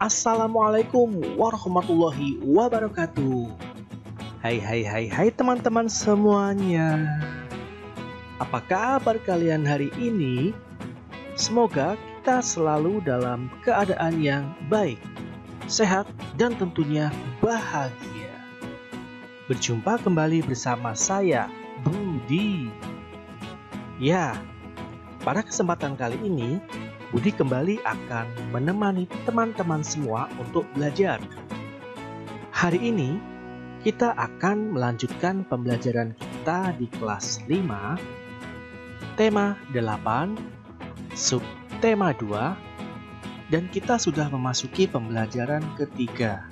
Assalamualaikum warahmatullahi wabarakatuh. Hai teman-teman semuanya. Apa kabar kalian hari ini? Semoga kita selalu dalam keadaan yang baik, sehat, dan tentunya bahagia. Berjumpa kembali bersama saya, Budi. Ya, pada kesempatan kali ini Budi kembali akan menemani teman-teman semua untuk belajar. Hari ini kita akan melanjutkan pembelajaran kita di kelas 5, tema 8, subtema 2, dan kita sudah memasuki pembelajaran ketiga.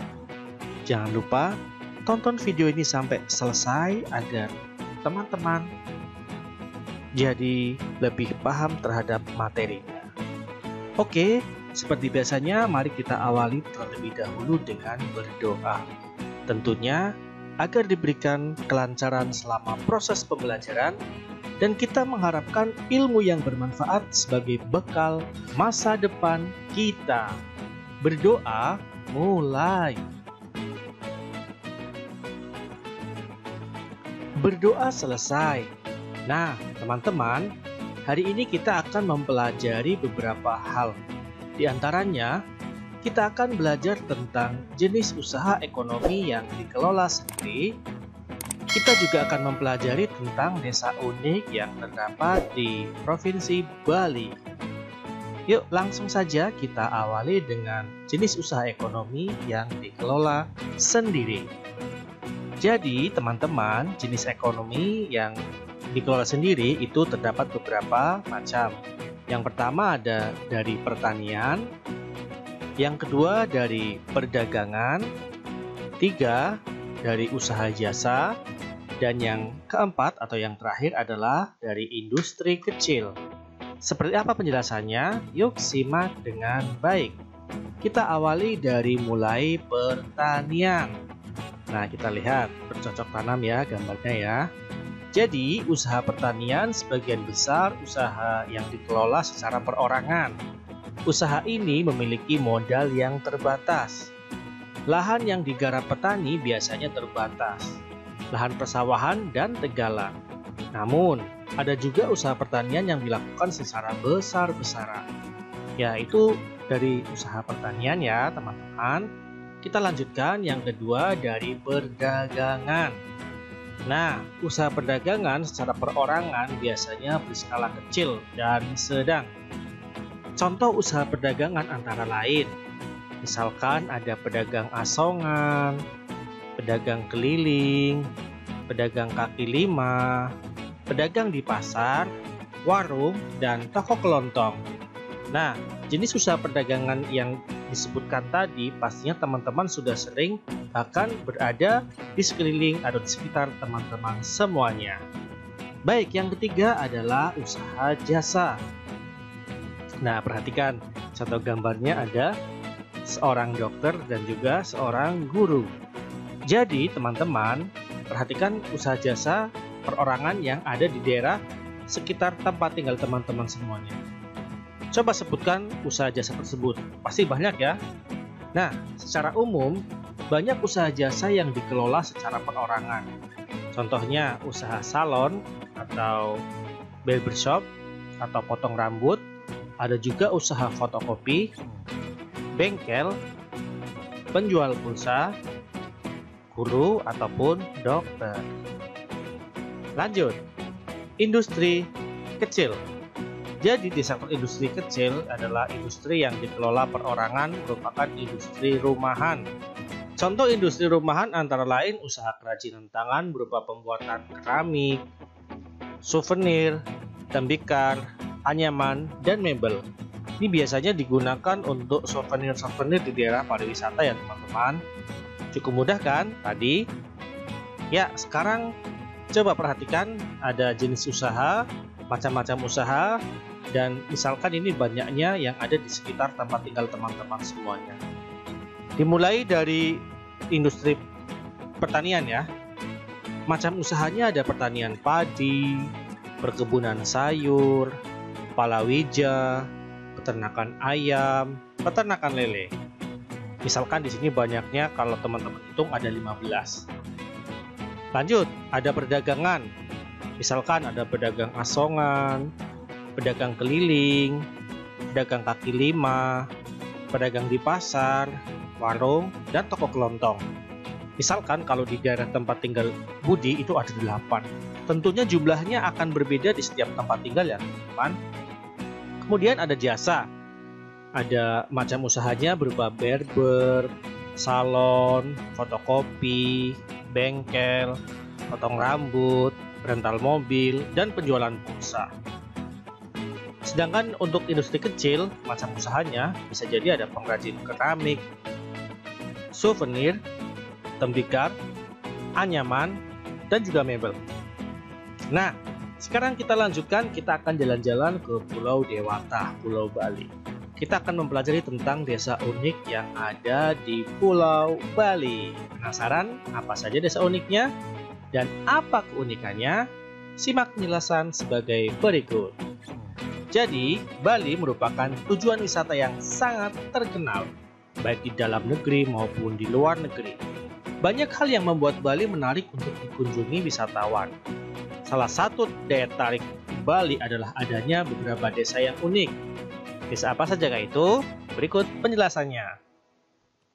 Jangan lupa tonton video ini sampai selesai agar teman-teman jadi lebih paham terhadap materinya. Oke, seperti biasanya mari kita awali terlebih dahulu dengan berdoa. Tentunya agar diberikan kelancaran selama proses pembelajaran dan kita mengharapkan ilmu yang bermanfaat sebagai bekal masa depan kita. Berdoa mulai. Berdoa selesai. Nah, teman-teman, hari ini kita akan mempelajari beberapa hal. Di antaranya, kita akan belajar tentang jenis usaha ekonomi yang dikelola sendiri. Kita juga akan mempelajari tentang desa unik yang terdapat di Provinsi Bali. Yuk, langsung saja kita awali dengan jenis usaha ekonomi yang dikelola sendiri. Jadi, teman-teman, jenis ekonomi yang dikelola sendiri itu terdapat beberapa macam. Yang pertama ada dari pertanian, yang kedua dari perdagangan, tiga dari usaha jasa, dan yang keempat atau yang terakhir adalah dari industri kecil. Seperti apa penjelasannya? Yuk simak dengan baik. Kita awali dari mulai pertanian. Nah, kita lihat bercocok tanam ya gambarnya ya. Jadi, usaha pertanian sebagian besar usaha yang dikelola secara perorangan. Usaha ini memiliki modal yang terbatas. Lahan yang digarap petani biasanya terbatas. Lahan persawahan dan tegalan. Namun, ada juga usaha pertanian yang dilakukan secara besar-besaran. Ya, itu dari usaha pertanian ya, teman-teman. Kita lanjutkan yang kedua dari perdagangan. Nah, usaha perdagangan secara perorangan biasanya berskala kecil dan sedang. Contoh usaha perdagangan antara lain, misalkan ada pedagang asongan, pedagang keliling, pedagang kaki lima, pedagang di pasar, warung, dan toko kelontong. Nah, jenis usaha perdagangan yang disebutkan tadi pastinya teman-teman sudah sering bahkan berada di sekeliling atau di sekitar teman-teman semuanya. Baik, yang ketiga adalah usaha jasa. Nah, perhatikan contoh gambarnya ada seorang dokter dan juga seorang guru. Jadi, teman-teman, perhatikan usaha jasa perorangan yang ada di daerah sekitar tempat tinggal teman-teman semuanya. Coba sebutkan usaha jasa tersebut, pasti banyak ya. Nah, secara umum, banyak usaha jasa yang dikelola secara perorangan. Contohnya usaha salon atau barbershop atau potong rambut, ada juga usaha fotokopi, bengkel, penjual pulsa, guru ataupun dokter. Lanjut, industri kecil. Jadi di sektor industri kecil adalah industri yang dikelola perorangan merupakan industri rumahan. Contoh industri rumahan antara lain usaha kerajinan tangan berupa pembuatan keramik, souvenir, tembikar, anyaman, dan mebel. Ini biasanya digunakan untuk souvenir-souvenir di daerah pariwisata ya teman-teman. Cukup mudah kan tadi? Ya, sekarang coba perhatikan ada jenis usaha, macam-macam usaha, dan misalkan ini banyaknya yang ada di sekitar tempat tinggal teman-teman semuanya. Dimulai dari industri pertanian ya. Macam usahanya ada pertanian padi, perkebunan sayur, palawija, peternakan ayam, peternakan lele. Misalkan di sini banyaknya kalau teman-teman hitung ada 15. Lanjut, ada perdagangan. Misalkan ada pedagang asongan, pedagang keliling, pedagang kaki lima, pedagang di pasar, warung, dan toko kelontong. Misalkan kalau di daerah tempat tinggal Budi itu ada 8. Tentunya jumlahnya akan berbeda di setiap tempat tinggal ya teman-teman. Kemudian ada jasa. Ada macam usahanya berupa barber, salon, fotokopi, bengkel, potong rambut, rental mobil, dan penjualan pulsa. Sedangkan untuk industri kecil, macam usahanya bisa jadi ada pengrajin keramik, souvenir, tembikar, anyaman, dan juga mebel. Nah, sekarang kita lanjutkan, kita akan jalan-jalan ke Pulau Dewata, Pulau Bali. Kita akan mempelajari tentang desa unik yang ada di Pulau Bali. Penasaran apa saja desa uniknya? Dan apa keunikannya? Simak penjelasan sebagai berikut. Jadi, Bali merupakan tujuan wisata yang sangat terkenal, baik di dalam negeri maupun di luar negeri. Banyak hal yang membuat Bali menarik untuk dikunjungi wisatawan. Salah satu daya tarik Bali adalah adanya beberapa desa yang unik. Desa apa saja itu? Berikut penjelasannya.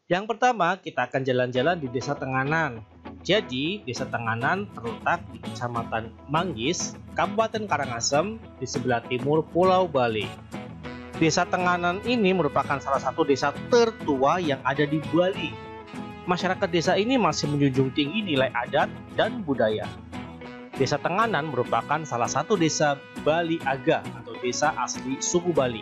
Yang pertama, kita akan jalan-jalan di Desa Tenganan. Jadi, Desa Tenganan terletak di Kecamatan Manggis, Kabupaten Karangasem, di sebelah timur Pulau Bali. Desa Tenganan ini merupakan salah satu desa tertua yang ada di Bali. Masyarakat desa ini masih menjunjung tinggi nilai adat dan budaya. Desa Tenganan merupakan salah satu desa Bali Aga atau desa asli suku Bali.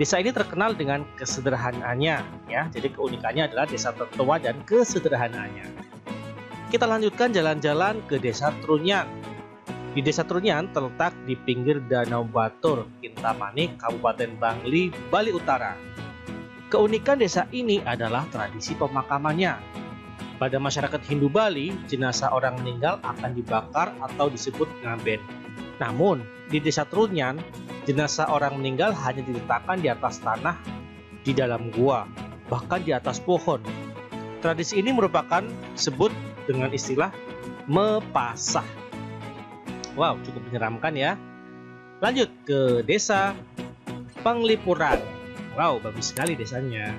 Desa ini terkenal dengan kesederhanaannya, ya. Jadi keunikannya adalah desa tertua dan kesederhanaannya. Kita lanjutkan jalan-jalan ke Desa Trunyan. Di Desa Trunyan terletak di pinggir Danau Batur, Kintamani, Kabupaten Bangli, Bali Utara. Keunikan desa ini adalah tradisi pemakamannya. Pada masyarakat Hindu Bali, jenazah orang meninggal akan dibakar atau disebut ngaben. Namun, di Desa Trunyan, jenazah orang meninggal hanya diletakkan di atas tanah di dalam gua, bahkan di atas pohon. Tradisi ini merupakan disebut dengan istilah mepasah. Wow, cukup menyeramkan ya. Lanjut ke Desa Panglipuran. Wow, bagus sekali desanya.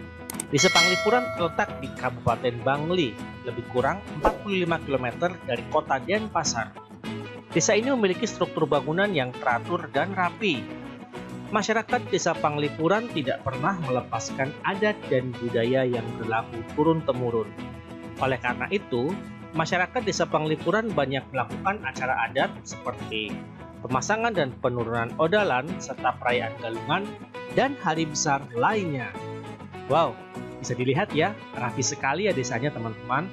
Desa Panglipuran terletak di Kabupaten Bangli, lebih kurang 45 km dari kota Denpasar. Desa ini memiliki struktur bangunan yang teratur dan rapi. Masyarakat Desa Panglipuran tidak pernah melepaskan adat dan budaya yang berlaku turun-temurun. Oleh karena itu, masyarakat Desa Panglipuran banyak melakukan acara adat seperti pemasangan dan penurunan odalan serta perayaan galungan dan hari besar lainnya. Wow, bisa dilihat ya, rapi sekali ya desanya teman-teman.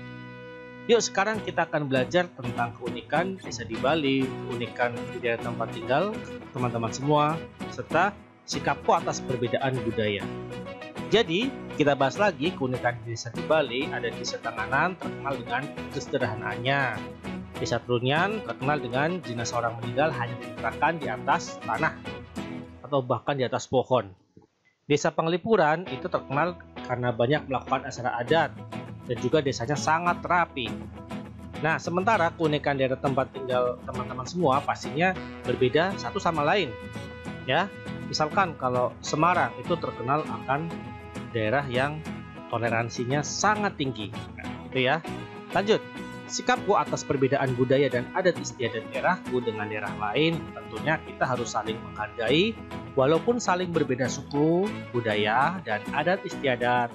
Yuk sekarang kita akan belajar tentang keunikan desa di Bali, keunikan di daerah tempat tinggal teman-teman semua, serta sikapku atas perbedaan budaya. Jadi, kita bahas lagi keunikan desa di Bali. Ada Desa Tenganan terkenal dengan kesederhanaannya. Desa Trunyan terkenal dengan jenazah orang meninggal hanya diletakkan di atas tanah atau bahkan di atas pohon. Desa Panglipuran itu terkenal karena banyak melakukan acara adat dan juga desanya sangat rapi. Nah, sementara keunikan daerah tempat tinggal teman-teman semua pastinya berbeda satu sama lain. Ya, misalkan kalau Semarang itu terkenal akan daerah yang toleransinya sangat tinggi. Nah, itu ya. Lanjut, sikapku atas perbedaan budaya dan adat istiadat daerahku dengan daerah lain, tentunya kita harus saling menghargai walaupun saling berbeda suku, budaya, dan adat istiadat.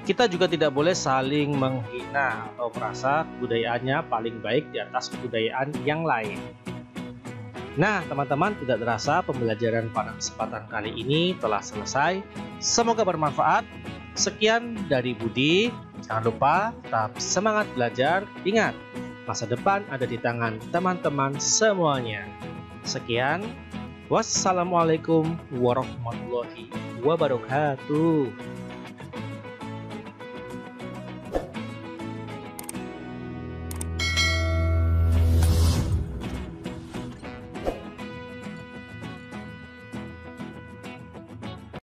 Kita juga tidak boleh saling menghina atau merasa kebudayaannya paling baik di atas kebudayaan yang lain. Nah, teman-teman, tidak terasa pembelajaran pada kesempatan kali ini telah selesai. Semoga bermanfaat. Sekian dari Budi. Jangan lupa tetap semangat belajar. Ingat, masa depan ada di tangan teman-teman semuanya. Sekian. Wassalamualaikum warahmatullahi wabarakatuh.